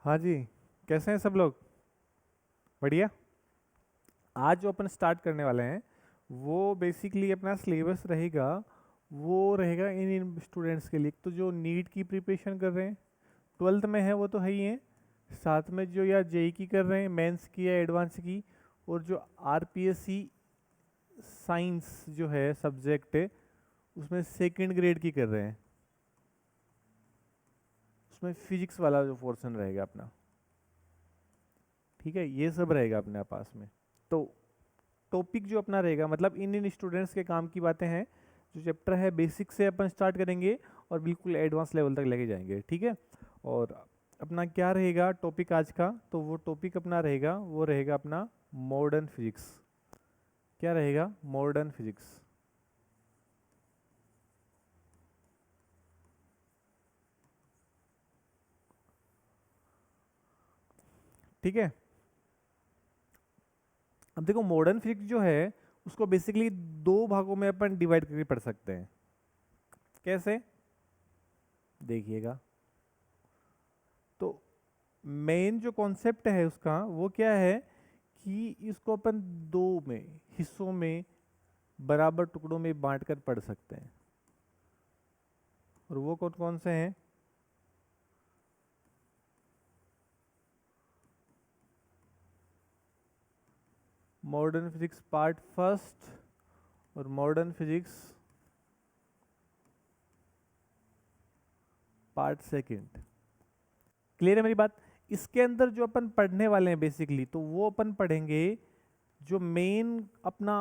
हाँ जी। कैसे हैं सब लोग? बढ़िया। आज जो अपन स्टार्ट करने वाले हैं वो बेसिकली अपना सिलेबस रहेगा। वो रहेगा इन स्टूडेंट्स के लिए तो जो नीट की प्रिपरेशन कर रहे हैं, ट्वेल्थ में है वो तो है ही है, साथ में जो या जेई की कर रहे हैं, मेंस की या एडवांस की, और जो आरपीएससी साइंस जो है सब्जेक्ट है उसमें सेकंड ग्रेड की कर रहे हैं, उसमें फिजिक्स वाला जो पोर्शन रहेगा अपना। ठीक है, ये सब रहेगा अपने पास में। तो टॉपिक जो अपना रहेगा मतलब इन इन स्टूडेंट्स के काम की बातें हैं। जो चैप्टर है बेसिक से अपन स्टार्ट करेंगे और बिल्कुल एडवांस लेवल तक लेके जाएंगे। ठीक है। और अपना क्या रहेगा टॉपिक आज का, तो वो टॉपिक अपना रहेगा, वो रहेगा अपना मॉडर्न फिजिक्स। क्या रहेगा? Modern physics. ठीक है। अब देखो मॉडर्न फिजिक्स जो है उसको बेसिकली दो भागों में अपन डिवाइड करके पढ़ सकते हैं। कैसे? देखिएगा। तो मेन जो कॉन्सेप्ट है उसका वो क्या है कि इसको अपन दो में हिस्सों में बराबर टुकड़ों में बांट कर पढ़ सकते हैं। और वो कौन कौन से हैं? मॉडर्न फिजिक्स पार्ट फर्स्ट और modern physics part second. Clear है मेरी बात? इसके अंदर जो अपन पढ़ने वाले हैं बेसिकली तो वो अपन पढ़ेंगे जो मेन अपना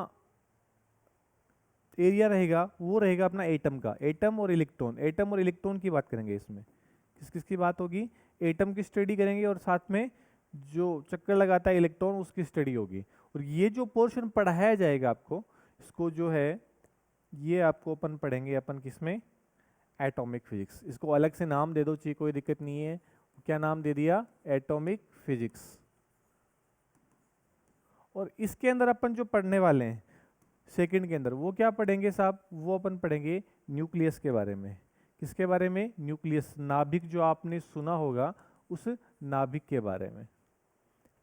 एरिया रहेगा वो रहेगा अपना एटम का। एटम और इलेक्ट्रॉन, एटम और इलेक्ट्रॉन की बात करेंगे इसमें। किस किस की बात होगी? एटम की स्टडी करेंगे और साथ में जो चक्कर लगाता है इलेक्ट्रॉन उसकी स्टडी होगी। और ये जो पोर्शन पढ़ाया जाएगा आपको, इसको जो है ये आपको अपन पढ़ेंगे अपन किसमें? Atomic physics. इसको अलग से नाम दे दो चाहिए, कोई दिक्कत नहीं है। क्या नाम दे दिया? Atomic physics. और इसके अंदर अपन जो पढ़ने वाले हैं सेकंड के अंदर वो क्या पढ़ेंगे साहब? वो अपन पढ़ेंगे न्यूक्लियस के बारे में। किसके बारे में? न्यूक्लियस, नाभिक जो आपने सुना होगा उस नाभिक के बारे में।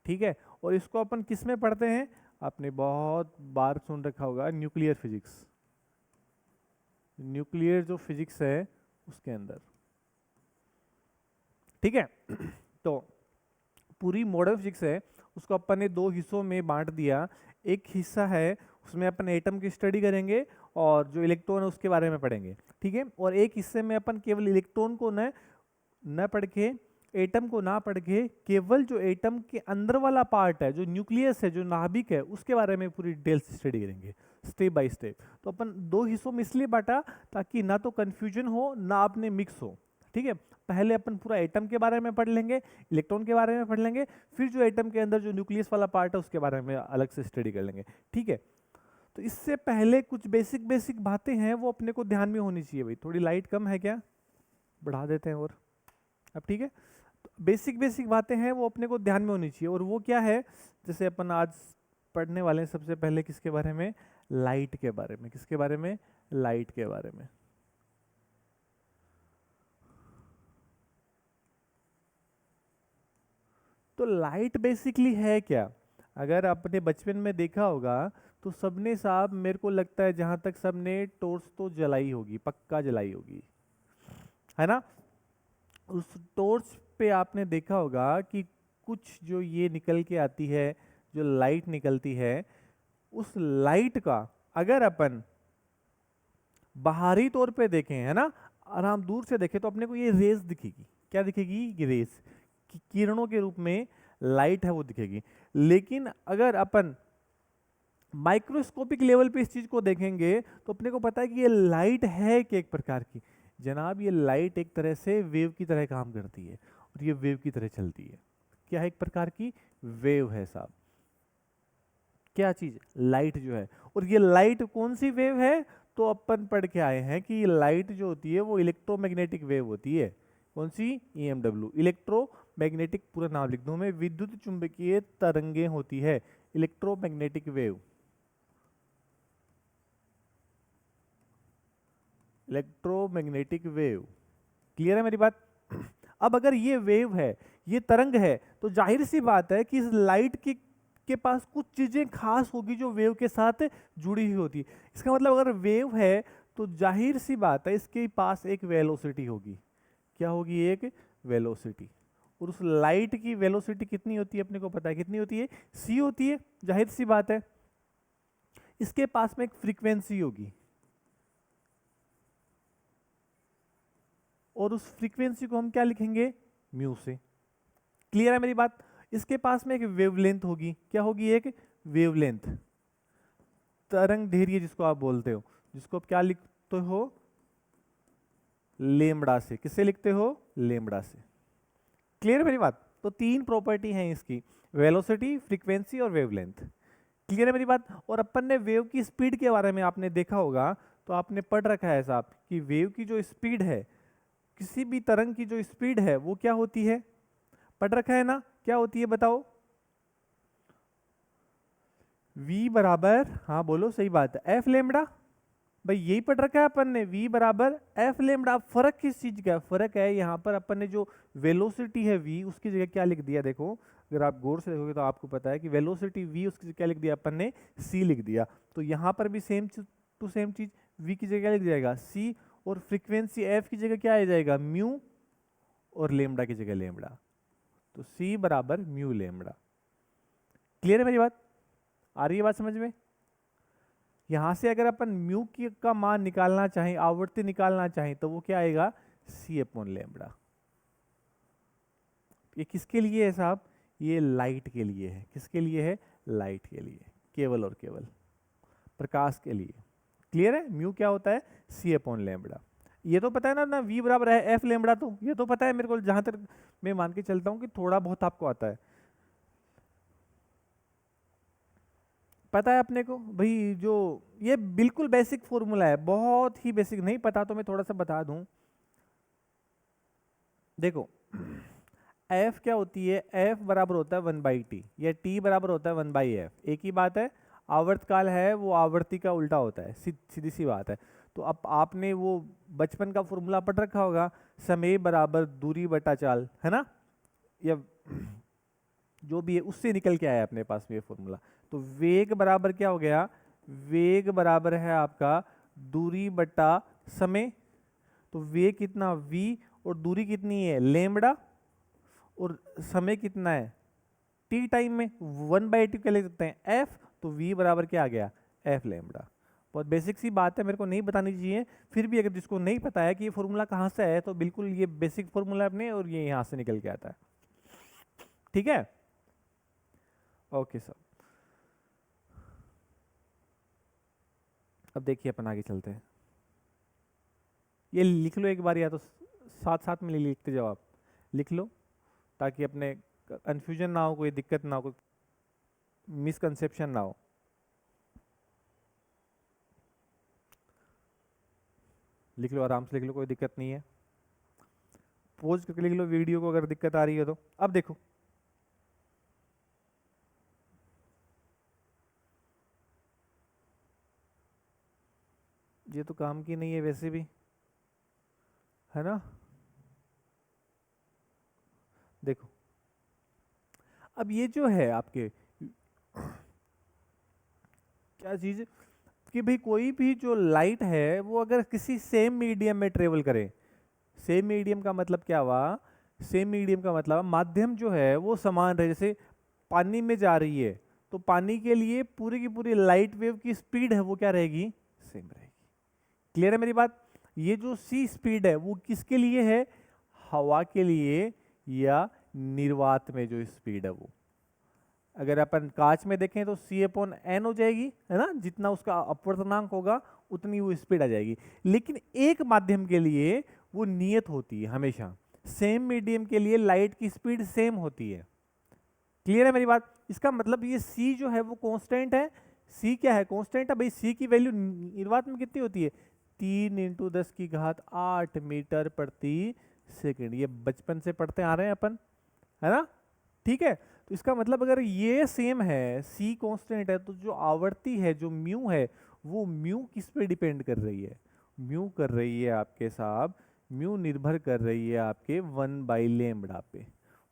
ठीक है। और इसको अपन किस में पढ़ते हैं? आपने बहुत बार सुन रखा होगा न्यूक्लियर फिजिक्स। न्यूक्लियर जो फिजिक्स है उसके अंदर। ठीक है। तो पूरी मॉडर्न फिजिक्स है उसको अपन ने दो हिस्सों में बांट दिया। एक हिस्सा है उसमें अपन एटम की स्टडी करेंगे और जो इलेक्ट्रॉन है उसके बारे में पढ़ेंगे। ठीक है। और एक हिस्से में अपन केवल इलेक्ट्रॉन को न पढ़ के, एटम को ना पढ़ के, केवल जो एटम के अंदर वाला पार्ट है, जो न्यूक्लियस है, जो नाभिक है, उसके बारे में पूरी डिटेल से स्टडी करेंगे स्टेप बाय स्टेप। तो अपन दो हिस्सों में इसलिए बांटा ताकि ना तो कंफ्यूजन हो ना अपने मिक्स हो। ठीक है। पहले अपन पूरा एटम के बारे में पढ़ लेंगे, इलेक्ट्रॉन के बारे में पढ़ लेंगे, फिर जो एटम के अंदर जो न्यूक्लियस वाला पार्ट है उसके बारे में अलग से स्टडी कर लेंगे। ठीक है। तो इससे पहले कुछ बेसिक बेसिक बातें हैं वो अपने को ध्यान में होनी चाहिए। भाई थोड़ी लाइट कम है क्या? बढ़ा देते हैं और अब ठीक है। तो बेसिक बेसिक बातें हैं वो अपने को ध्यान में होनी चाहिए। और वो क्या है? जैसे अपन आज पढ़ने वाले हैं सबसे पहले किसके बारे में? लाइट के बारे में। किसके बारे में? लाइट के बारे में। तो लाइट बेसिकली है क्या? अगर आपने बचपन में देखा होगा तो सबने साहब, मेरे को लगता है जहां तक सबने टॉर्च तो जलाई होगी, पक्का जलाई होगी, है ना? उस टॉर्च पे आपने देखा होगा कि कुछ जो ये निकल के आती है, जो लाइट निकलती है, उस लाइट का अगर अपन बाहरी तौर पे देखें, है ना, और हम दूर से देखें तो अपने को ये रेस दिखेगी। क्या दिखेगी? ये रेस, किरणों के रूप में लाइट है वो दिखेगी। लेकिन अगर अपन माइक्रोस्कोपिक लेवल पे इस चीज को देखेंगे तो अपने को पता है कि ये लाइट है कि एक प्रकार की, जनाब ये लाइट एक तरह से वेव की तरह काम करती है और ये वेव की तरह चलती है। क्या है? एक प्रकार की वेव है साहब। क्या चीज? लाइट जो है। और ये लाइट कौन सी वेव है? तो अपन पढ़ के आए हैं कि लाइट जो होती है वो इलेक्ट्रोमैग्नेटिक वेव होती है। कौन सी? EMW, electromagnetic. पूरा नाम लिख दूं मैं, विद्युत चुंबकीय तरंगें होती है, electromagnetic wave. Electromagnetic wave. Clear है मेरी बात? अब अगर ये वेव है, ये तरंग है, तो जाहिर सी बात है कि इस लाइट के पास कुछ चीजें खास होगी जो वेव के साथ जुड़ी हुई होती। इसका मतलब अगर वेव है तो जाहिर सी बात है इसके पास एक वेलोसिटी होगी। क्या होगी? एक वेलोसिटी। और उस लाइट की वेलोसिटी कितनी होती है अपने को पता है, कितनी होती है? c होती है, जाहिर सी बात है। इसके पास में एक फ्रीक्वेंसी होगी और उस फ्रीक्वेंसी को हम क्या लिखेंगे? म्यू से। क्लियर है मेरी बात? इसके पास में एक वेवलेंथ होगी। क्या होगी? एक वेवलेंथ, तरंग दैर्घ्य जिसको आप बोलते हो, जिसको आप क्या लिखते हो? लेमड़ा से। किससे लिखते हो? लेमड़ा से। क्लियर है मेरी बात? तो तीन प्रॉपर्टी हैं इसकी, वेलोसिटी, फ्रीक्वेंसी और वेवलेंथ। क्लियर है मेरी बात? और अपन ने वेव की स्पीड के बारे में आपने देखा होगा, तो आपने पढ़ रखा है साहब कि वेव की जो स्पीड है, किसी भी तरंग की जो स्पीड है वो क्या होती है? पढ़ रखा है ना? क्या होती है बताओ? v बराबर, हाँ बोलो, सही बात है, एफ लेमड़ा। भाई यही पढ़ रखा है अपन ने, v बराबर एफ लेमड़ा। फर्क किस चीज का है? फर्क है यहाँ पर अपन ने जो वेलोसिटी है v, उसकी जगह क्या लिख दिया? देखो अगर आप गौर से देखोगे तो आपको पता है कि वेलोसिटी v, उसकी जगह क्या लिख दिया अपन ने? c लिख दिया। तो यहाँ पर भी सेम टू सेम चीज, v की जगह क्या लिख जाएगा? c, और फ्रीक्वेंसी f की जगह क्या आ जाएगा? म्यू, और लेमड़ा की जगह लेमड़ा। तो c बराबर म्यू लेमड़ा। क्लियर है मेरी बात? आ रही है बात समझ में? यहां से अगर अपन म्यू की का मान निकालना चाहें, आवृत्ति निकालना चाहें, तो वो क्या आएगा? c upon lambda. ये किसके लिए है साहब? ये लाइट के लिए है। किसके लिए है? लाइट के लिए, केवल और केवल प्रकाश के लिए। क्लियर है? म्यू क्या होता है? c upon lambda. ये तो पता है ना v बराबर है एफ लेमड़ा, तो ये तो पता है मेरे को, जहां तक मैं मान के चलता हूं कि थोड़ा बहुत आपको आता है। पता है अपने को भाई, जो ये बिल्कुल बेसिक फॉर्मूला है, बहुत ही बेसिक। नहीं पता तो मैं थोड़ा सा बता दूं। देखो f क्या होती है? f बराबर होता है 1/t, या t बराबर होता है 1/f। एक ही बात है। आवर्तकाल है वो आवर्ती का उल्टा होता है, सीधी सी बात है। तो अब आपने वो बचपन का फॉर्मूला पढ़ रखा होगा, समय बराबर दूरी बटा चाल, है ना? या जो भी है उससे निकल के आया अपने पास में ये फॉर्मूला। तो वेग बराबर क्या हो गया? वेग बराबर है आपका दूरी बटा समय। तो वेग कितना? v, और दूरी कितनी है? लेमड़ा, और समय कितना है? t टाइम में 1/t क्या लिख सकते हैं? f। तो v बराबर क्या आ गया? f lambda. बहुत बेसिक सी बात है, मेरे को नहीं बतानी चाहिए, फिर भी अगर जिसको नहीं पता है कि ये फॉर्मूला कहाँ से है, तो बिल्कुल ये बेसिक फॉर्मूला अपने, और ये यहाँ से निकल के आता है। ठीक है? ओके सर, अब देखिए अपन आगे चलते हैं। ये लिख लो एक बार, या तो साथ साथ में लिखते जाओ। आप लिख लो ताकि अपने कंफ्यूजन ना हो, कोई दिक्कत ना हो, कोई मिसकंसेप्शन ना हो। लिख लो, आराम से लिख लो, कोई दिक्कत नहीं है। पॉज करके लिख लो वीडियो को अगर दिक्कत आ रही है तो। अब देखो, ये तो काम की नहीं है वैसे भी, है ना? देखो अब ये जो है आपके क्या चीज, कि भाई कोई भी जो लाइट है वो अगर किसी सेम मीडियम में ट्रेवल करे, सेम मीडियम का मतलब क्या हुआ? सेम मीडियम का मतलब माध्यम जो है वो समान रहे। जैसे पानी में जा रही है, तो पानी के लिए पूरी की पूरी लाइट वेव की स्पीड है वो क्या रहेगी? सेम रहेगी। क्लियर है मेरी बात? ये जो सी स्पीड है वो किसके लिए है? हवा के लिए, या निर्वात में जो स्पीड है वो। अगर अपन कांच में देखें तो c अपॉन एन हो जाएगी, है ना? जितना उसका अपवर्तनांक होगा उतनी वो स्पीड आ जाएगी। लेकिन एक माध्यम के लिए वो नियत होती है हमेशा। सेम मीडियम के लिए लाइट की स्पीड सेम होती है। क्लियर है मेरी बात? इसका मतलब ये c जो है वो कांस्टेंट है। c क्या है? कांस्टेंट है भाई। c की वैल्यू निर्वात में कितनी होती है? 3 × 10⁸ मीटर प्रति सेकंड। ये बचपन से पढ़ते आ रहे हैं अपन, है ना? ठीक है? तो इसका मतलब अगर ये सेम है, c कांस्टेंट है, तो जो आवर्ती है, जो म्यू है, वो म्यू किस पे डिपेंड कर रही है? म्यू कर रही है आपके साहब, म्यू निर्भर कर रही है आपके 1/λ पे।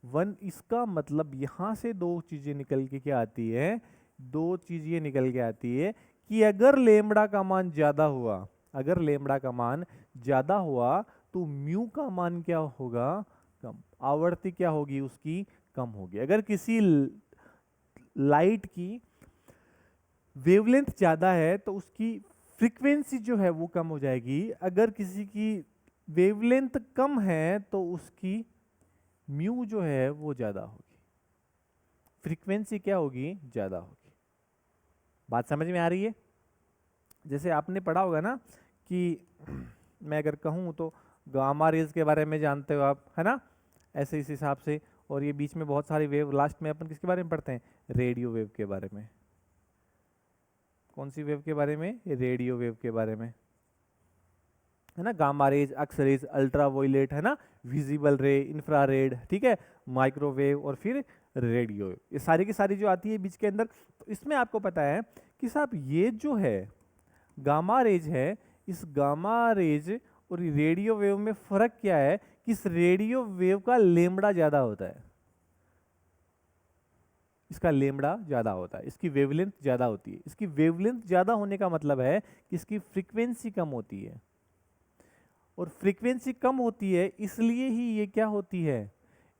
वन, इसका मतलब यहां से दो चीजें निकल के क्या आती है, दो चीजें निकल के आती है कि अगर लेमड़ा का मान ज्यादा हुआ, अगर लेमड़ा का मान ज्यादा हुआ तो म्यू का मान क्या होगा, कम, आवर्ती क्या होगी उसकी, कम होगी। अगर किसी लाइट की वेवलेंथ ज्यादा है तो उसकी फ्रीक्वेंसी जो है वो कम हो जाएगी, अगर किसी की वेवलेंथ कम है तो उसकी म्यू जो है वो ज्यादा होगी, फ्रीक्वेंसी क्या होगी, ज्यादा होगी। बात समझ में आ रही है? जैसे आपने पढ़ा होगा ना कि मैं अगर कहूँ तो गामा रेज के बारे में जानते हो आप, है ना, ऐसे इस हिसाब से। और ये बीच में बहुत सारी वेव, लास्ट में अपन किसके बारे में पढ़ते हैं, रेडियो वेव के बारे में। कौन सी वेव के बारे में, रेडियो वेव के बारे में, है ना, gamma rays, X rays, ultraviolet, है ना, विजिबल रे, इंफ्रारेड, ठीक है, माइक्रोवेव और फिर रेडियो, ये सारी की सारी जो आती है बीच के अंदर। तो इसमें आपको पता है कि साहब ये जो है गामा रेज है, इस गामा रेज और रेडियो वेव में फर्क क्या है कि इस रेडियो वेव का लेमड़ा ज्यादा होता है, इसका लेमड़ा ज्यादा होता है, इसकी वेवलेंथ ज्यादा होती है। इसकी वेवलेंथ ज्यादा होने का मतलब है कि इसकी फ्रीक्वेंसी कम होती है, और फ्रीक्वेंसी कम होती है इसलिए ही ये क्या होती है,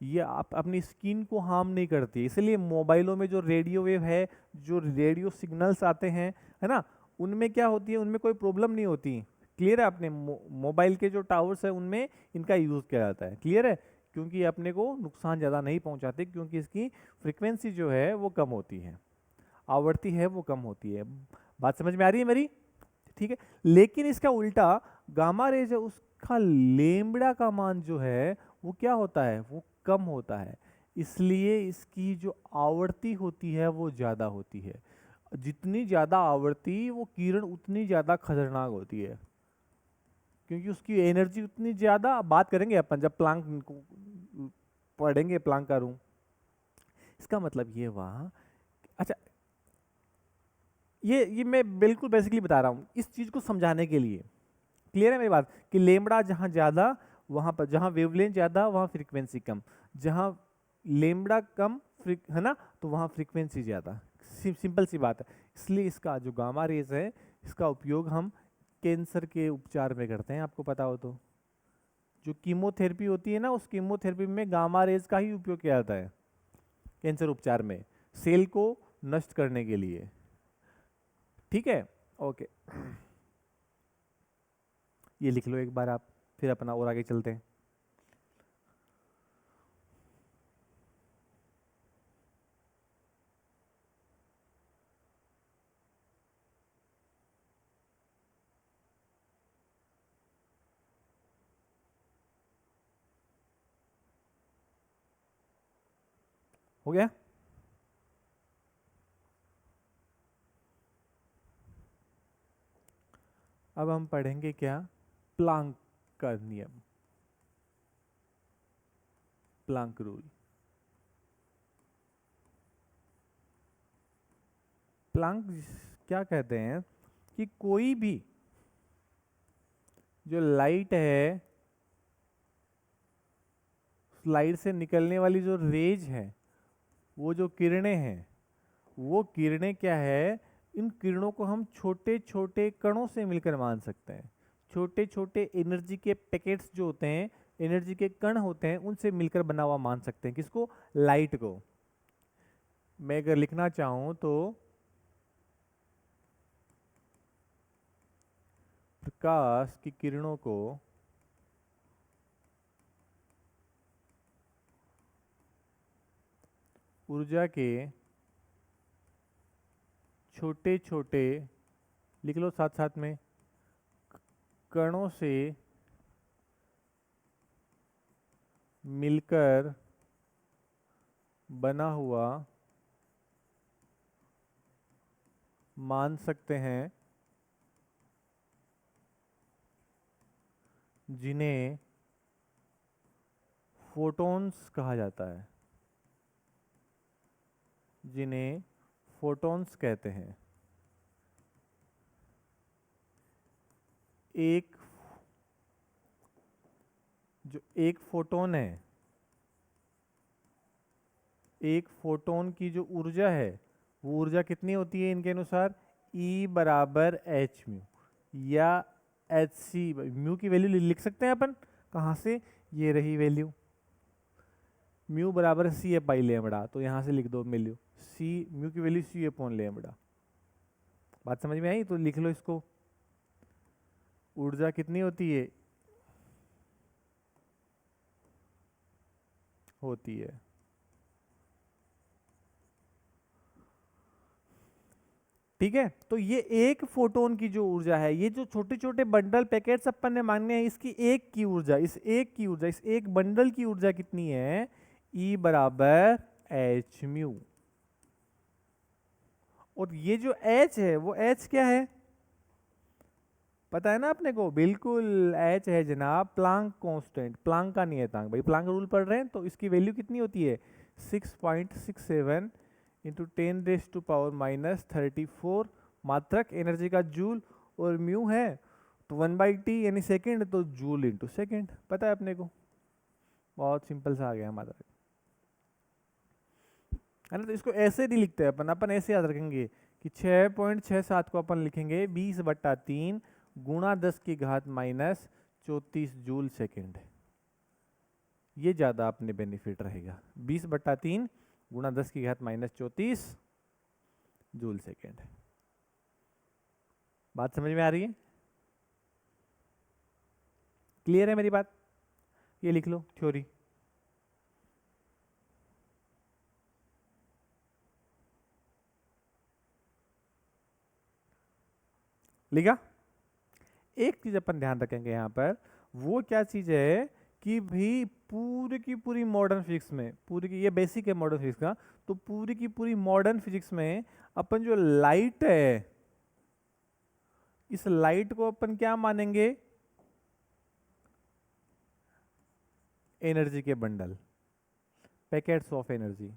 ये आप अपनी स्किन को हार्म नहीं करती। इसलिए मोबाइलों में जो रेडियो वेव है, जो रेडियो सिग्नल्स आते हैं, है ना, उनमें क्या होती है, उनमें कोई प्रॉब्लम नहीं होती। क्लियर है? अपने मोबाइल के जो टावर्स है उनमें इनका यूज किया जाता है, क्लियर है, क्योंकि ये अपने को नुकसान ज़्यादा नहीं पहुंचाते, क्योंकि इसकी फ्रिक्वेंसी जो है वो कम होती है, आवर्ती है वो कम होती है। बात समझ में आ रही है मेरी? ठीक है। लेकिन इसका उल्टा गामा रेज है, उसका लेमड़ा का मान जो है वो क्या होता है, वो कम होता है, इसलिए इसकी जो आवर्ती होती है वो ज्यादा होती है। जितनी ज्यादा आवर्ती वो किरण उतनी ज्यादा खतरनाक होती है, क्योंकि उसकी एनर्जी उतनी ज्यादा। बात करेंगे अपन जब प्लांक पढ़ेंगे, प्लांक का रूल। इसका मतलब ये हुआ, अच्छा, ये मैं बिल्कुल बेसिकली बता रहा हूँ इस चीज को समझाने के लिए। क्लियर है मेरी बात, कि लेमड़ा जहां ज्यादा वहां पर, जहां वेवलेंथ ज्यादा वहां फ्रीक्वेंसी कम, जहां लेमड़ा कम है ना, तो वहां फ्रीक्वेंसी ज्यादा। सिंपल सी बात है। इसलिए इसका जो गामा रेज है, इसका उपयोग हम कैंसर के उपचार में करते हैं, आपको पता हो तो। जो कीमोथेरेपी होती है ना, उस कीमोथेरेपी में गामा रेज का ही उपयोग किया जाता है कैंसर उपचार में, सेल को नष्ट करने के लिए। ठीक है, ओके, ये लिख लो एक बार आप, फिर अपना और आगे चलते हैं। हो गया? अब हम पढ़ेंगे क्या, प्लांक का नियम, प्लांक रूल। प्लांक क्या कहते हैं कि कोई भी जो लाइट है, लाइट से निकलने वाली जो रेज है, वो जो किरणें हैं, वो किरणें क्या है, इन किरणों को हम छोटे छोटे कणों से मिलकर मान सकते हैं। छोटे छोटे एनर्जी के पैकेट्स जो होते हैं, एनर्जी के कण होते हैं, उनसे मिलकर बना हुआ मान सकते हैं। किसको? लाइट को। मैं अगर लिखना चाहूं तो प्रकाश की किरणों को ऊर्जा के छोटे छोटे, लिख लो साथ साथ में, कणों से मिलकर बना हुआ मान सकते हैं, जिन्हें फोटॉन्स कहा जाता है, जिन्हें फोटॉन्स कहते हैं। एक जो एक फोटोन है, एक फोटोन की जो ऊर्जा है वो ऊर्जा कितनी होती है इनके अनुसार, E बराबर एच म्यू या एच सी। म्यू की वैल्यू लिख सकते हैं अपन, कहाँ से, ये रही वैल्यू, म्यू बराबर सी ए पाई लेमड़ा, तो यहाँ से लिख दो वैल्यू सी, म्यू की वैल्यू सी अपॉन लेमड़ा। बात समझ में आई, तो लिख लो इसको, ऊर्जा कितनी होती है ठीक है। तो ये एक फोटोन की जो ऊर्जा है, ये जो छोटे छोटे बंडल पैकेट्स अपन ने मांगने हैं, इसकी एक की ऊर्जा, इस एक बंडल की ऊर्जा कितनी है, E बराबर एच म्यू। और ये जो H है वो H क्या है, पता है ना अपने को, बिल्कुल H है जनाब प्लांक कांस्टेंट, प्लांक का नियतांक। भाई प्लांक रूल पढ़ रहे हैं तो इसकी वैल्यू कितनी होती है, 6.67 इंटू 10⁻⁻34 मात्रक एनर्जी का जूल, और म्यू है तो 1/t यानी सेकंड, तो जूल इंटू सेकंड, पता है अपने को, बहुत सिंपल सा आ गया हमारा, है ना। तो इसको ऐसे नहीं लिखते अपन ऐसे याद रखेंगे कि 6.67 को अपन लिखेंगे 20/3 गुणा 10⁻⁻34 जूल सेकेंड। ये ज़्यादा अपने बेनिफिट रहेगा, 20/3 गुणा 10⁻⁻34 जूल सेकेंड। बात समझ में आ रही है, क्लियर है मेरी बात, ये लिख लो थ्योरी। लिखा। एक चीज अपन ध्यान रखेंगे यहाँ पर, वो क्या चीज है कि भाई पूरी की पूरी मॉडर्न फिजिक्स में, पूरी की, ये बेसिक है मॉडर्न फिजिक्स का, तो पूरी की पूरी मॉडर्न फिजिक्स में अपन जो लाइट है, इस लाइट को अपन क्या मानेंगे, एनर्जी के bundle, packets of energy.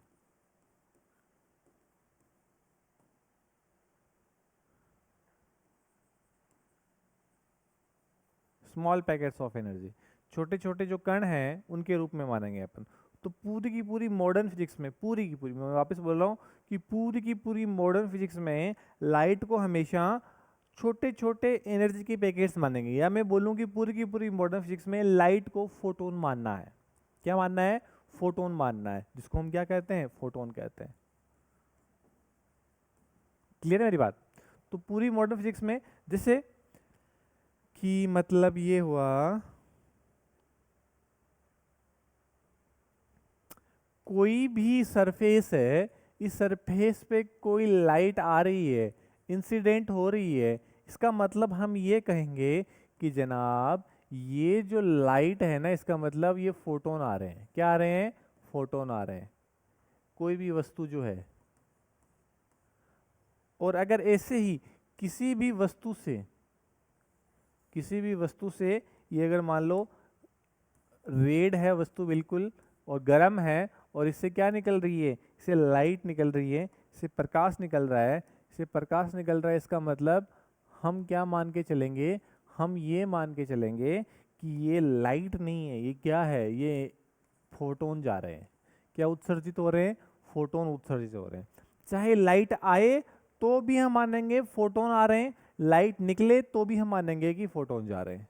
Small packets of energy, छोटे छोटे जो कण हैं उनके रूप में मानेंगे अपन। तो पूरी की पूरी मॉडर्न फिजिक्स में, पूरी की पूरी, मैं वापस बोल रहा हूँ कि पूरी की पूरी मॉडर्न फिजिक्स में लाइट को हमेशा छोटे छोटे एनर्जी के पैकेट्स मानेंगे, या मैं बोलूँ कि पूरी की पूरी मॉडर्न फिजिक्स में लाइट को फोटोन मानना है। क्या मानना है, फोटोन मानना है, जिसको हम क्या कहते हैं, फोटोन कहते हैं। क्लियर है मेरी बात। तो पूरी मॉडर्न फिजिक्स में, जैसे कि मतलब ये हुआ, कोई भी सरफेस है, इस सरफेस पे कोई लाइट आ रही है, इंसिडेंट हो रही है, इसका मतलब हम ये कहेंगे कि जनाब ये जो लाइट है ना, इसका मतलब ये फोटोन आ रहे हैं। क्या आ रहे हैं, फोटोन आ रहे हैं, कोई भी वस्तु जो है। और अगर ऐसे ही किसी भी वस्तु से, ये अगर मान लो रेड है वस्तु बिल्कुल, और गर्म है, और इससे क्या निकल रही है, इससे लाइट निकल रही है, इससे प्रकाश निकल रहा है, इसका मतलब हम क्या मान के चलेंगे, हम ये मान के चलेंगे कि ये लाइट नहीं है, ये क्या है, ये फोटोन जा रहे हैं। क्या उत्सर्जित हो रहे हैं, फोटोन उत्सर्जित हो रहे हैं। चाहे लाइट आए तो भी हम मानेंगे फोटोन आ रहे हैं, लाइट निकले तो भी हम मानेंगे कि फोटोन जा रहे हैं।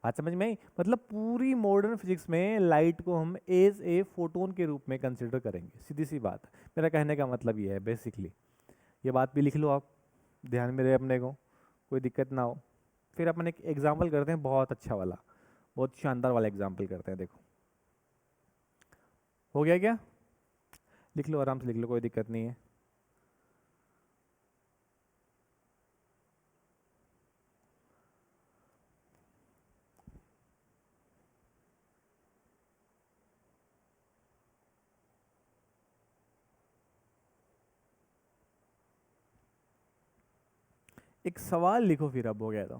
बात समझ में आई, मतलब पूरी मॉडर्न फिजिक्स में लाइट को हम एज ए फोटोन के रूप में कंसिडर करेंगे, सीधी सी बात। मेरा कहने का मतलब ये है बेसिकली, ये बात भी लिख लो आप, ध्यान में रहे अपने को, कोई दिक्कत ना हो। फिर अपन एक एग्जाम्पल करते हैं, बहुत अच्छा वाला, बहुत शानदार वाला एग्जाम्पल करते हैं। देखो हो गया क्या, लिख लो आराम से लिख लो, कोई दिक्कत नहीं है। एक सवाल लिखो फिर, अब हो गया तो।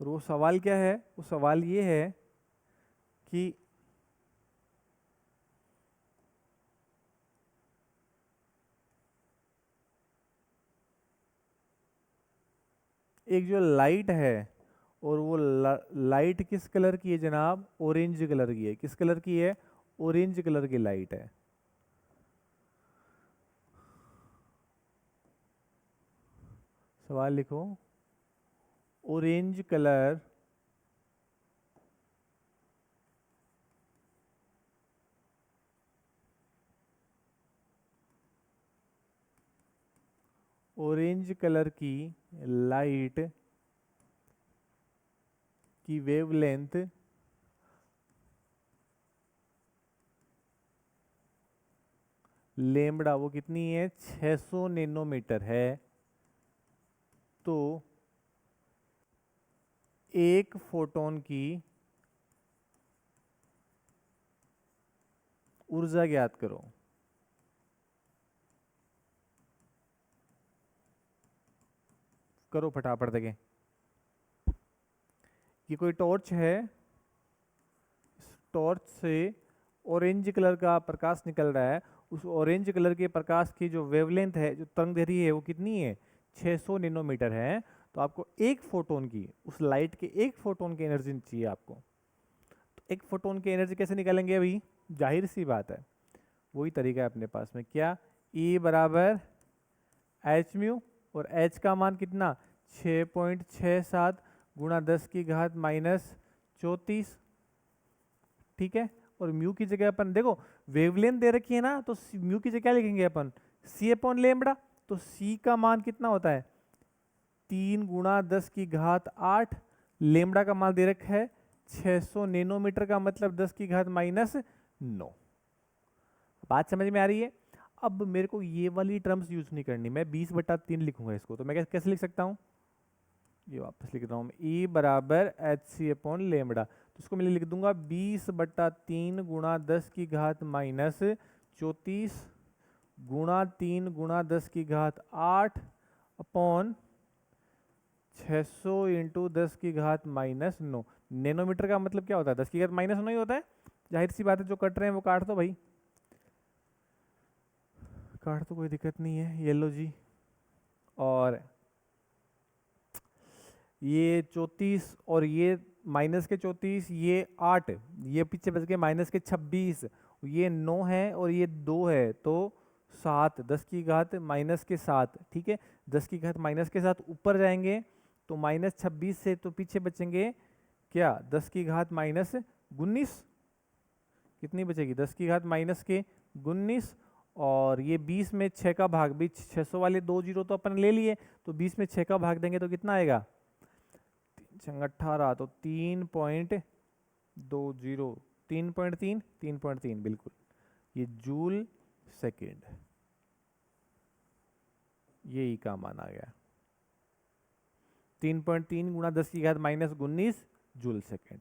और वो सवाल क्या है, वो सवाल ये है कि एक जो लाइट है, और वो लाइट किस कलर की है जनाब, ऑरेंज कलर की है। किस कलर की है, ऑरेंज कलर की लाइट है। सवाल लिखो, ऑरेंज कलर ऑरेंज कलर की लाइट की वेवलेंथ लेमड़ा वो कितनी है, 600 नैनोमीटर है। तो एक फोटोन की ऊर्जा ज्ञात करो। करो फटाफट देखें। ये कोई टॉर्च है, इस टॉर्च से ऑरेंज कलर का प्रकाश निकल रहा है। उस ऑरेंज कलर के प्रकाश की जो वेवलेंथ है, जो तरंगदैर्घ्य है, वो कितनी है, 600 नैनोमीटर है। तो आपको एक फोटोन की, उस लाइट के एक फोटोन की एनर्जी चाहिए आपको। तो एक फोटोन की एनर्जी कैसे निकालेंगे, अभी जाहिर सी बात है, वही तरीका है अपने पास में। क्या, E बराबर एच म्यू, और एच का मान कितना, 6.67 गुणा 10 की घात माइनस 34। ठीक है, और म्यू की जगह अपन देखो वेवलेंथ दे रखी है ना, तो म्यू की जगह क्या लिखेंगे अपन, सी अपॉन लेमड़ा। तो सी का मान कितना होता है, 3 गुणा 10 की घात 8। लेमड़ा का मान दे रखा है 600 नैनोमीटर, का मतलब 10 की घात माइनस 9। बात समझ में आ रही है। अब मेरे को ये वाली टर्म्स यूज नहीं करनी, मैं 20/3 लिखूंगा इसको। तो मैं कैसे लिख सकता हूँ, ये वापस लिख रहा हूँ, E बराबर एच सी अपॉन लेमड़ा। तो इसको मैं लिख दूंगा 20/3 गुणा 10 की घात माइनस 34 गुणा 3 गुणा 10 की घात 8 अपॉन 600 इंटू 10 की घात माइनस 9। नैनोमीटर का मतलब क्या होता है, 10 की घात माइनस 9 ही होता है। जाहिर सी बात है, जो कट रहे हैं वो काट दो भाई, काट तो कोई दिक्कत नहीं है। ये लो जी, और ये 34 और ये माइनस के 34, ये 8, ये पीछे बच गए माइनस के 26, ये 9 है और ये 2 है, तो 7, 10 की घात माइनस के 7। ठीक है, 10 की घात माइनस के 7 ऊपर जाएंगे तो माइनस 26 से, तो पीछे बचेंगे क्या, 10 की घात माइनस 19। कितनी बचेगी, 10 की घात माइनस के 19। और ये 20 में 6 का भाग भी, 600 वाले 2 जीरो तो अपन ले लिए, तो 20 में 6 का भाग देंगे तो कितना आएगा, 18। तो 3.20, 3.3, 3.3 बिल्कुल, ये जूल सेकेंड, ये का मान आ गया 3.3 गुणा 10 की घात माइनस 19 जूल सेकेंड।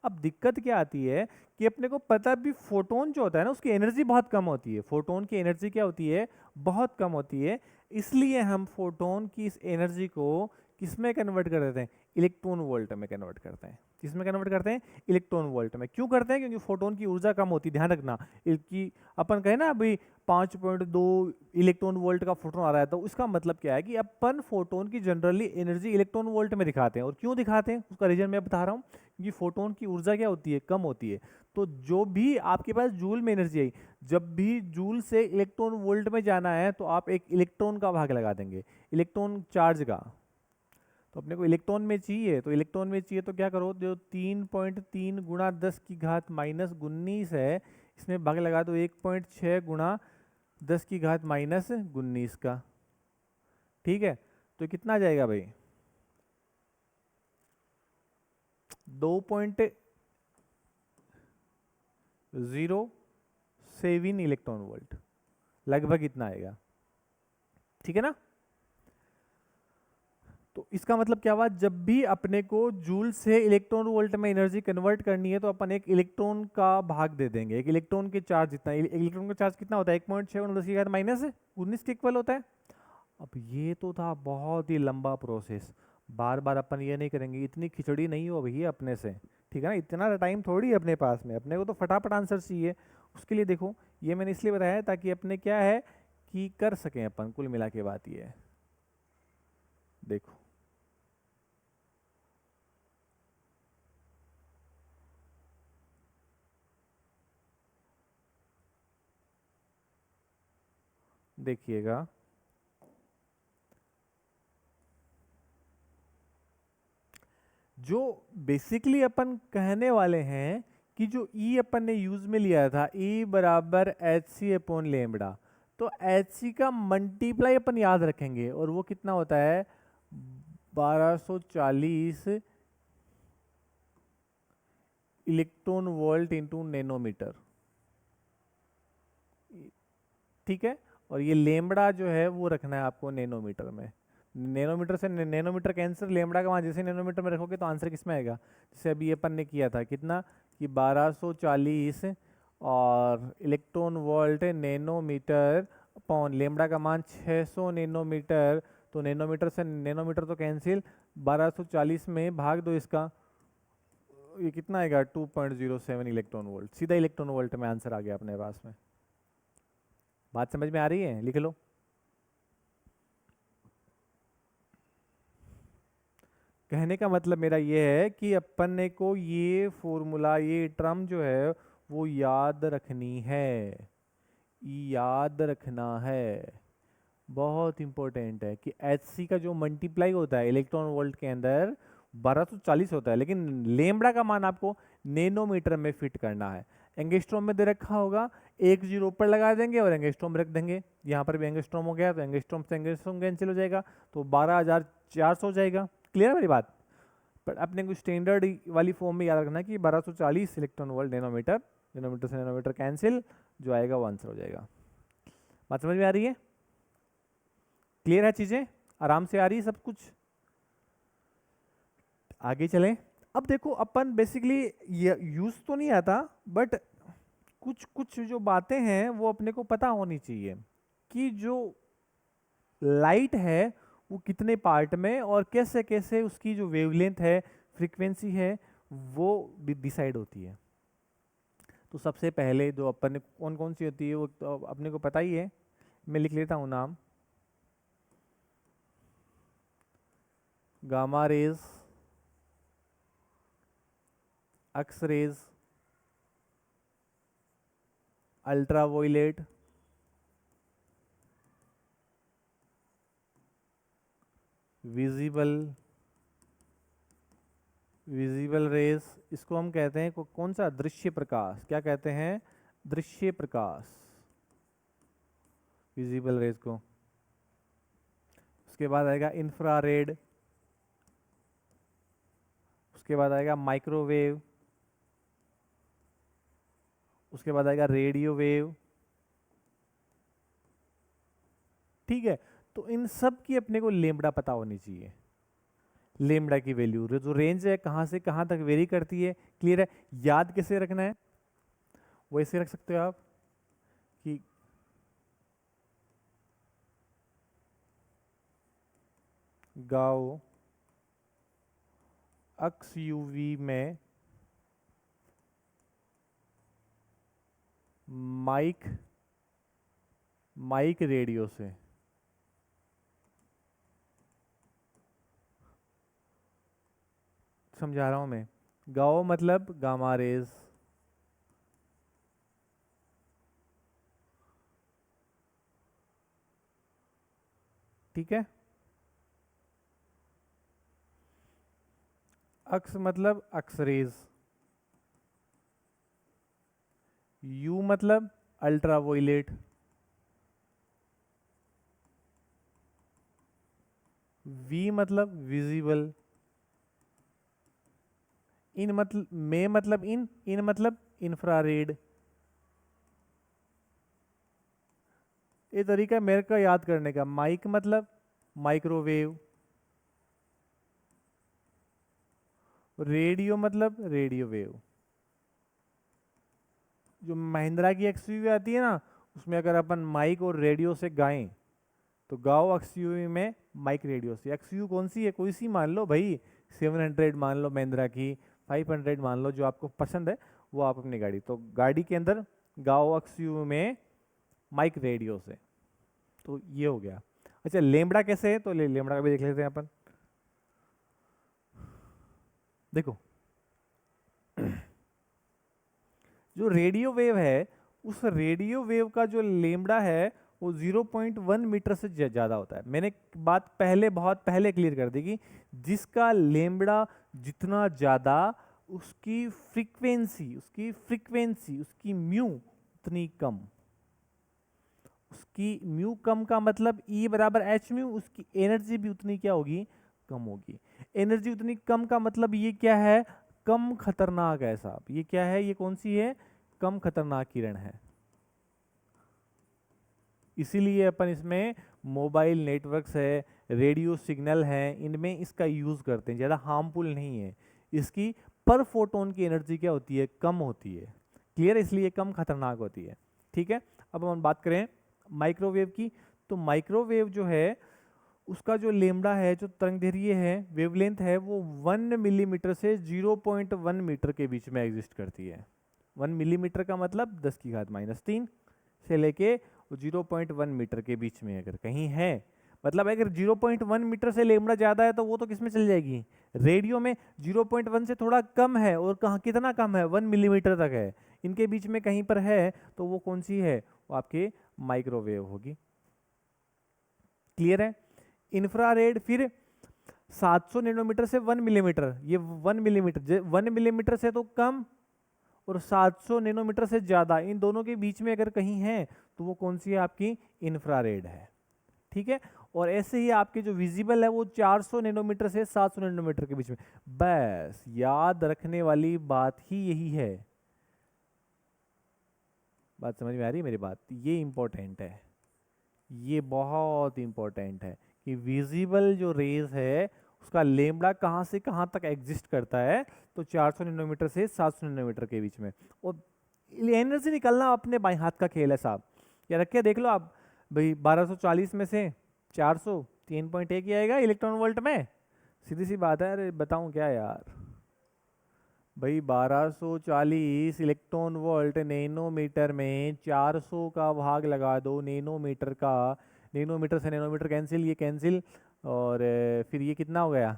अब दिक्कत क्या आती है कि अपने को पता भी फोटोन जो होता है ना, उसकी एनर्जी बहुत कम होती है। फोटोन की एनर्जी क्या होती है, बहुत कम होती है। इसलिए हम फोटोन की इस एनर्जी को किस में कन्वर्ट कर देते हैं, इलेक्ट्रॉन वोल्ट में कन्वर्ट करते हैं। किस में कन्वर्ट करते हैं, इलेक्ट्रॉन वोल्ट में। क्यों करते हैं, क्योंकि फोटोन की ऊर्जा कम होती है। ध्यान रखना कि अपन कहें ना अभी 5.2 इलेक्ट्रॉन वोल्ट का फोटोन आ रहा है, तो उसका मतलब क्या है कि अपन फोटोन की जनरली एनर्जी इलेक्ट्रॉन वोल्ट में दिखाते हैं। और क्यों दिखाते हैं उसका रीजन मैं बता रहा हूँ, क्योंकि फोटोन की ऊर्जा क्या होती है, कम होती है। तो जो भी आपके पास जूल में एनर्जी आई, जब भी जूल से इलेक्ट्रॉन वोल्ट में जाना है तो आप एक इलेक्ट्रॉन का भाग लगा देंगे, इलेक्ट्रॉन चार्ज का। तो अपने को इलेक्ट्रॉन में चाहिए, तो इलेक्ट्रॉन में चाहिए तो क्या करो, जो 3.3 गुणा 10 की घात माइनस 19 है, इसमें भाग लगा दो 1.6 गुणा 10 की घात माइनस 19 का। ठीक है, तो कितना जाएगा भाई, 2.07 इलेक्ट्रॉन वोल्ट, लगभग इतना आएगा। ठीक है ना। तो इसका मतलब क्या हुआ, जब भी अपने को जूल से इलेक्ट्रॉन वोल्ट में एनर्जी कन्वर्ट करनी है, तो अपन एक इलेक्ट्रॉन का भाग दे देंगे। एक इलेक्ट्रॉन के चार्ज जितना, इलेक्ट्रॉन का चार्ज कितना होता है, 1.6 10 की घात माइनस 19 के इक्वल होता है। अब ये तो था बहुत ही लंबा प्रोसेस, बार बार अपन ये नहीं करेंगे, इतनी खिचड़ी नहीं हो भैया अपने से। ठीक है ना, इतना टाइम थोड़ी है अपने पास में, अपने को तो फटाफट आंसर चाहिए। उसके लिए देखो, ये मैंने इसलिए बताया ताकि अपने क्या है कि कर सकें अपन। कुल मिला के बात ये है, देखो देखिएगा, जो बेसिकली अपन कहने वाले हैं कि जो ई अपन ने यूज में लिया था, ई बराबर एच सी अपॉन लेमड़ा, तो एच सी का मल्टीप्लाई अपन याद रखेंगे और वो कितना होता है 1240 इलेक्ट्रॉन वोल्ट इंटू नैनोमीटर। ठीक है, और ये लेमड़ा जो है वो रखना है आपको नैनोमीटर में। नैनोमीटर से नैनोमीटर का आंसर लेमड़ा का वहाँ जैसे नैनोमीटर में रखोगे तो आंसर किस में आएगा, जैसे अभी अपन ने किया था कितना कि 1240 और electron volt nanometer upon lambda का मान 600 नैनोमीटर, तो नैनोमीटर से नैनोमीटर तो कैंसिल, 1240 में भाग दो इसका, ये कितना आएगा 2.07 इलेक्ट्रॉन वोल्ट, सीधा इलेक्ट्रॉन वोल्ट में आंसर आ गया अपने पास में। बात समझ में आ रही है, लिख लो। कहने का मतलब मेरा ये है कि अपन ने को ये फॉर्मूला, ये टर्म जो है वो याद रखनी है, याद रखना है, बहुत इंपॉर्टेंट है कि Hc का जो मल्टीप्लाई होता है इलेक्ट्रॉन वोल्ट के अंदर 1240 होता है, लेकिन लेमड़ा का मान आपको नैनोमीटर में फिट करना है। एंगस्ट्रॉम में दे रखा होगा, एक जीरो ऊपर लगा देंगे और एंगस्ट्रॉम रख देंगे, यहाँ पर भी एंगस्ट्रॉम हो गया तो एंगस्ट्रॉम से एंगस्ट्रॉम कैंसिल हो जाएगा, तो 12400 हो जाएगा। क्लियर है मेरी बात? पर अपने को स्टैंडर्ड वाली फॉर्म में याद रखना है कि 1240 इलेक्ट्रॉन वोल्ट नैनोमीटर, नैनोमीटर से नैनोमीटर कैंसिल, जो आएगा वो आंसर हो जाएगा। बात समझ में आ रही है? क्लियर है? चीजें आराम से आ रही है सब कुछ? आगे चलें। अब देखो अपन बेसिकली यूज तो नहीं आता, बट कुछ कुछ जो बातें हैं वो अपने को पता होनी चाहिए कि जो लाइट है वो कितने पार्ट में और कैसे कैसे उसकी जो वेवलेंथ है, फ्रीक्वेंसी है, वो डिसाइड होती है। तो सबसे पहले जो अपन ने कौन कौन सी होती है वो तो अपने को पता ही है, मैं लिख लेता हूं नाम। Gamma rays, X rays, ultraviolet, visible, visible rays, इसको हम कहते हैं कौन सा, दृश्य प्रकाश। क्या कहते हैं? दृश्य प्रकाश, विजिबल रेज को। उसके बाद आएगा इंफ्रारेड, उसके बाद आएगा माइक्रोवेव, उसके बाद आएगा रेडियो वेव। ठीक है, तो इन सब की अपने को लेमड़ा पता होनी चाहिए, लेमड़ा की वैल्यू जो रेंज है कहाँ से कहाँ तक वेरी करती है। क्लियर है? याद कैसे रखना है, वैसे रख सकते हो आप कि गाओ अक्स यूवी में माइक, माइक रेडियो से, समझा रहा हूं मैं। गाओ मतलब गामा रेज, ठीक है। अक्स मतलब अक्स रेज, यू मतलब अल्ट्रावायलेट, वी मतलब विजिबल, इन मतलब में मतलब इन मतलब इंफ्रारेड। ये तरीका मेरे का याद करने का। माइक मतलब माइक्रोवेव, रेडियो मतलब रेडियो वेव। जो महिंद्रा की एक्सयूवी आती है ना, उसमें अगर अपन माइक और रेडियो से गाएं तो गाओ एक्सयूवी में माइक रेडियो से। एक्सयू कौन सी है? कोई सी मान लो भाई, 700 मान लो महिंद्रा की, 500 मान लो, जो आपको पसंद है वो आप अपनी गाड़ी, तो गाड़ी के अंदर गाओ एक्सयूवी में माइक रेडियो से। तो ये हो गया। अच्छा, लेमड़ा कैसे है? तो लेमड़ा का भी देख लेते हैं अपन। देखो जो रेडियो वेव है, उस रेडियो वेव का जो लेमड़ा है वो 0.1 मीटर से ज़्यादा होता है। मैंने बात बहुत पहले क्लियर कर दी कि जिसका लेम्बडा जितना ज़्यादा उसकी फ्रीक्वेंसी उसकी म्यू उतनी कम। उसकी म्यू कम का मतलब E बराबर एच म्यू, उसकी एनर्जी भी उतनी क्या होगी, कम होगी। एनर्जी उतनी कम का मतलब ये क्या है, कम खतरनाक है साहब। ये क्या है, ये कौन सी है, कम खतरनाक किरण है। इसीलिए अपन इसमें मोबाइल नेटवर्क्स है, रेडियो सिग्नल है, इनमें इसका यूज करते हैं। ज़्यादा हार्मफुल नहीं है। इसकी पर फोटोन की एनर्जी क्या होती है, कम होती है। क्लियर, इसलिए कम खतरनाक होती है। ठीक है, अब हम बात करें माइक्रोवेव की। तो माइक्रोवेव जो है उसका जो लेमड़ा है, जो तरंगदैर्घ्य है, वेवलेंथ है, वो 1 मिलीमीटर से 0.1 मीटर के बीच में एग्जिस्ट करती है। 1 मिलीमीटर का मतलब 10⁻³ से लेके 0.1 मीटर के बीच में अगर कहीं है, मतलब अगर 0.1 मीटर से लेमड़ा ज़्यादा है तो वो तो किस में चल जाएगी, रेडियो में। 0.1 से थोड़ा कम है, और कहाँ कितना कम है, 1 मिलीमीटर तक है, इनके बीच में कहीं पर है, तो वो कौन सी है, वो आपके माइक्रोवेव होगी। क्लियर है। इंफ्रारेड फिर 700 नैनोमीटर से 1 मिलीमीटर, ये 1 मिलीमीटर, 1 मिलीमीटर से तो कम और 700 नैनोमीटर से ज़्यादा, इन दोनों के बीच में अगर कहीं है तो वो कौन सी है, आपकी इंफ्रारेड है। ठीक है, और ऐसे ही आपके जो विजिबल है वो 400 नैनोमीटर से 700 नैनोमीटर के बीच में। बस याद रखने वाली बात ही यही है। बात समझ में आ रही है मेरी बात, ये इंपॉर्टेंट है, ये बहुत इंपॉर्टेंट है कि विजिबल जो रेज है उसका लेमड़ा कहाँ से कहाँ तक एग्जिस्ट करता है, तो 400 नैनोमीटर से 700 नैनोमीटर के बीच में। और एनर्जी निकालना अपने बाएं हाथ का खेल है साहब। या रखिए देख लो आप भाई, 1240 में से 400, 3.1 ही आएगा इलेक्ट्रॉन वोल्ट में। सीधी सी बात है, अरे बताऊं क्या यार भाई, 1240 इलेक्ट्रॉन वोल्ट नैनोमीटर में 400 का भाग लगा दो नैनोमीटर का, नैनोमीटर से नैनोमीटर कैंसिल, ये कैंसिल, और फिर ये कितना हो गया,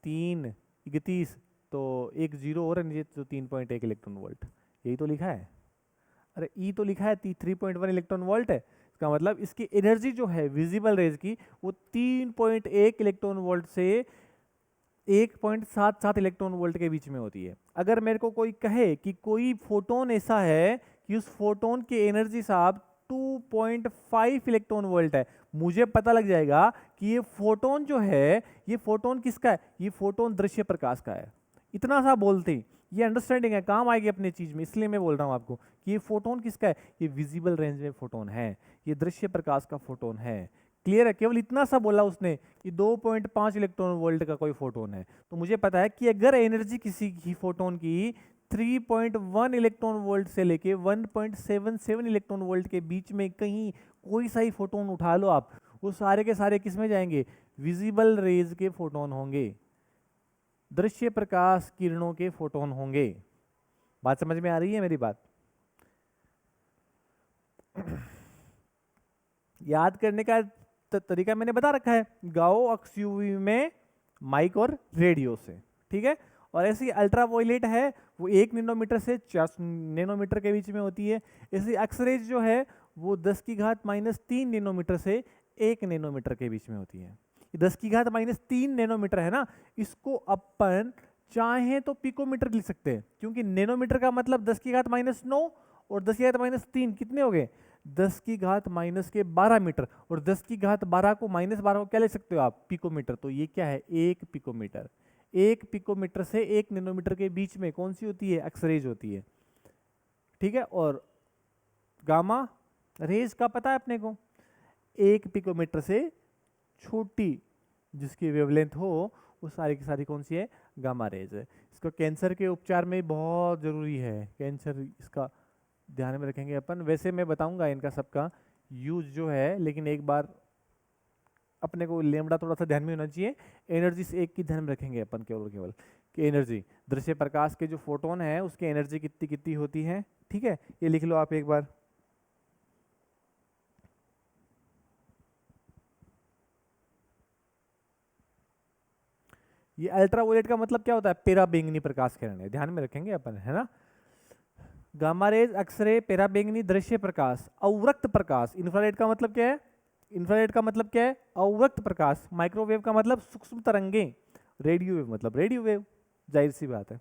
3 31, तो एक जीरो और नीचे, तो 3.1 इलेक्ट्रॉन वोल्ट, यही तो लिखा है। अरे ई तो लिखा है 3.1 इलेक्ट्रॉन वोल्ट है, इसका मतलब इसकी एनर्जी जो है विजिबल रेज की वो 3.1 इलेक्ट्रॉन वोल्ट से 1.77 इलेक्ट्रॉन वोल्ट के बीच में होती है। अगर मेरे को कोई कहे कि कोई फोटोन ऐसा है कि उस फोटोन की एनर्जी साहब 2.5 इलेक्ट्रॉन वोल्ट है, मुझे पता लग जाएगा कि ये फोटोन जो है, ये फोटोन किसका है, ये फोटोन दृश्य प्रकाश का है। इतना सा बोलते ही ये अंडरस्टैंडिंग है, काम आएगी अपनी चीज में, इसलिए मैं बोल रहा हूं आपको कि ये फोटोन किसका है, ये विजिबल रेंज में फोटोन है, ये दृश्य प्रकाश का फोटोन है। क्लियर है, केवल इतना सा बोला उसने कि 2.5 इलेक्ट्रॉन वोल्ट का कोई फोटोन है, तो मुझे पता है कि अगर एनर्जी किसी की फोटोन की 3.1 इलेक्ट्रॉन वोल्ट से लेके 1.77 इलेक्ट्रॉन वोल्ट के बीच में कहीं कोई सा ही फोटोन उठा लो आप, वो सारे के सारे किस में जाएंगे, विजिबल रेज के फोटोन होंगे, दृश्य प्रकाश किरणों के फोटोन होंगे। बात समझ में आ रही है मेरी बात। याद करने का तरीका मैंने बता रखा है, गाओ अक्स यूवी में माइक और रेडियो से। ठीक है, और ऐसी अल्ट्रावायलेट है वो 1 नैनोमीटर से 4 नैनोमीटर के बीच में होती है। ऐसी एक्सरेज जो है वो 10⁻³ नैनोमीटर से 1 नैनोमीटर के बीच में होती है। 10⁻³ नैनोमीटर है ना, इसको अपन चाहे तो पिकोमीटर लिख सकते हैं, क्योंकि नैनोमीटर का मतलब 10⁻⁹ और 10⁻³ कितने हो गए, 10⁻⁻12 मीटर, और 10⁻12 को -12 को क्या ले सकते हो आप, पिकोमीटर। तो ये क्या है, 1 पिकोमीटर। 1 पिकोमीटर से 1 नैनोमीटर के बीच में कौन सी होती है, एक्सरेज होती है। ठीक है, और गामा रेज का पता है अपने को, 1 पिकोमीटर से छोटी जिसकी वेवलेंथ हो वो सारी की सारी कौन सी है, गामा रेज है। इसको कैंसर के उपचार में बहुत जरूरी है, कैंसर इसका ध्यान में रखेंगे अपन। वैसे मैं बताऊंगा इनका सबका यूज जो है, लेकिन एक बार अपने को लेमड़ा थोड़ा सा ध्यान में होना चाहिए। एनर्जी से एक की ध्यान में रखेंगे अपन केवल केवल कि एनर्जी, दृश्य प्रकाश के जो फोटोन है उसकी एनर्जी कितनी कितनी होती है। ठीक है, ये लिख लो आप एक बार। ये अल्ट्रावायलेट का मतलब क्या होता है, पेरा बैंगनी प्रकाश किरण है, ध्यान में रखेंगे अपन, है ना। गामा रेज, एक्सरे, पराबैंगनी, दृश्य प्रकाश, अवरक्त प्रकाश। इंफ्रारेड का मतलब क्या है? इंफ्रारेड का मतलब क्या है? अवरक्त प्रकाश। माइक्रोवेव का मतलब सूक्ष्म तरंगें। रेडियो वेव मतलब रेडियो वेव, जाहिर सी बात है।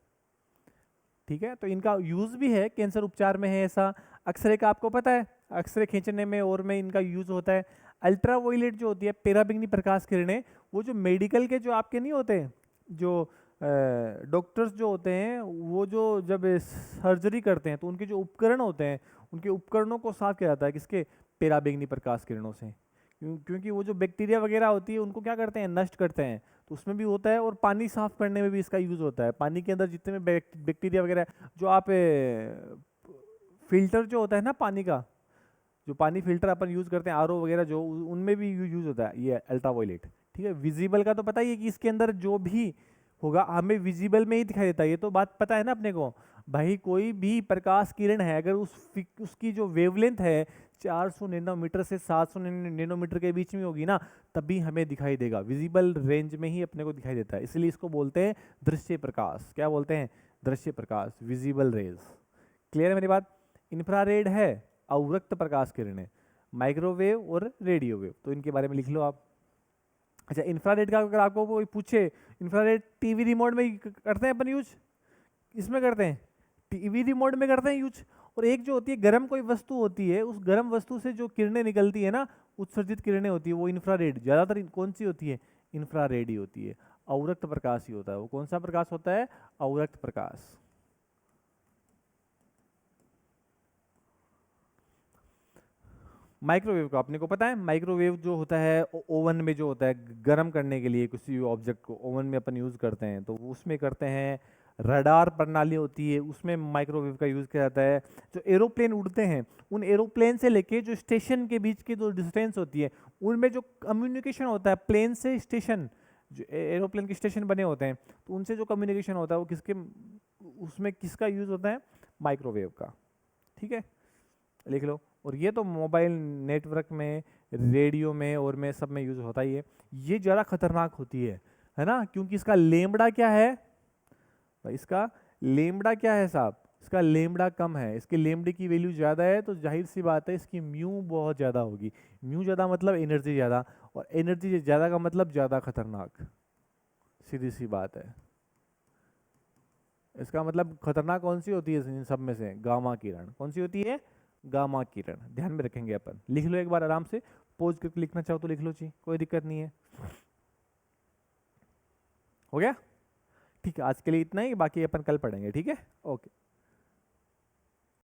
ठीक है, तो इनका यूज भी है कैंसर उपचार में है ऐसा। एक्सरे का आपको पता है, एक्सरे खींचने में और में इनका यूज होता है। अल्ट्रावायलेट जो होती है, पराबैंगनी प्रकाश किरणें, वो जो मेडिकल के जो आपके नहीं होते, जो डॉक्टर्स जो होते हैं, वो जो जब सर्जरी करते हैं तो उनके जो उपकरण होते हैं, उनके उपकरणों को साफ किया जाता है किसके? पराबैंगनी प्रकाश किरणों से। क्योंकि वो जो बैक्टीरिया वगैरह होती है उनको क्या करते हैं? नष्ट करते हैं, तो उसमें भी होता है। और पानी साफ करने में भी इसका यूज होता है। पानी के अंदर जितने में बैक्टीरिया वगैरह, जो आप फिल्टर जो होता है ना पानी का, जो पानी फिल्टर अपन यूज करते हैं आरओ वगैरह, जो उनमें भी यूज होता है ये अल्ट्रावायलेट। ठीक है, विजिबल का तो पता ही है कि इसके अंदर जो भी होगा हमें विजिबल में ही दिखाई देता है, ये तो बात पता है ना अपने को। भाई कोई भी प्रकाश किरण है, अगर उसकी जो वेवलेंथ है 400 नैनोमीटर से 700 नैनोमीटर के बीच में होगी ना, तभी हमें दिखाई देगा। विजिबल रेंज में ही अपने को दिखाई देता है, इसलिए इसको बोलते हैं दृश्य प्रकाश। क्या बोलते हैं? दृश्य प्रकाश, विजिबल रेज। क्लियर है मेरी बात? इंफ्रारेड है अवरक्त प्रकाश किरणें, माइक्रोवेव और रेडियो वेव, तो इनके बारे में लिख लो आप। अच्छा, इंफ्रारेड का अगर आपको कोई पूछे, इंफ्रारेड टीवी रिमोट में करते हैं अपन यूज, इसमें करते हैं, टीवी रिमोट में करते हैं यूज। और एक जो होती है गर्म कोई वस्तु होती है, उस गर्म वस्तु से जो किरणें निकलती है ना, उत्सर्जित किरणें होती है, वो इंफ्रारेड। ज्यादातर कौन सी होती है? इंफ्रारेड ही होती है। अवरक्त प्रकाश ही होता है। वो कौन सा प्रकाश होता है? अवरक्त प्रकाश। माइक्रोवेव का अपने को पता है, माइक्रोवेव जो होता है ओवन में जो होता है गर्म करने के लिए किसी ऑब्जेक्ट को, ओवन में अपन यूज करते हैं, तो उसमें करते हैं। रडार प्रणाली होती है, उसमें माइक्रोवेव का यूज किया जाता है। जो एरोप्लेन उड़ते हैं, उन एरोप्लेन से लेके जो स्टेशन के बीच की जो डिस्टेंस होती है, उनमें जो कम्युनिकेशन होता है प्लेन से स्टेशन, जो एरोप्लेन के स्टेशन बने होते हैं, तो उनसे जो कम्युनिकेशन होता है वो किसके, उसमें किसका यूज होता है? माइक्रोवेव का। ठीक है, लिख लो। और ये तो मोबाइल नेटवर्क में, रेडियो में और में सब में यूज होता ही है। ये ज़्यादा खतरनाक होती है ना, क्योंकि इसका लेमड़ा क्या है भाई? इसका लेमड़ा क्या है साहब? इसका लेमड़ा कम है। इसके लेमड़े की वैल्यू ज़्यादा है, तो जाहिर सी बात है इसकी म्यू बहुत ज़्यादा होगी। म्यू ज़्यादा मतलब एनर्जी ज़्यादा, और एनर्जी ज़्यादा का मतलब ज़्यादा खतरनाक। सीधी सी बात है। इसका मतलब खतरनाक कौन सी होती है इन सब में से? गामा किरण। कौन सी होती है? गामा किरण। ध्यान में रखेंगे अपन। लिख लो एक बार आराम से, पोज करके लिखना चाहो तो लिख लो जी, कोई दिक्कत नहीं है। हो गया? ठीक है, आज के लिए इतना ही, बाकी अपन कल पढ़ेंगे। ठीक है, ओके।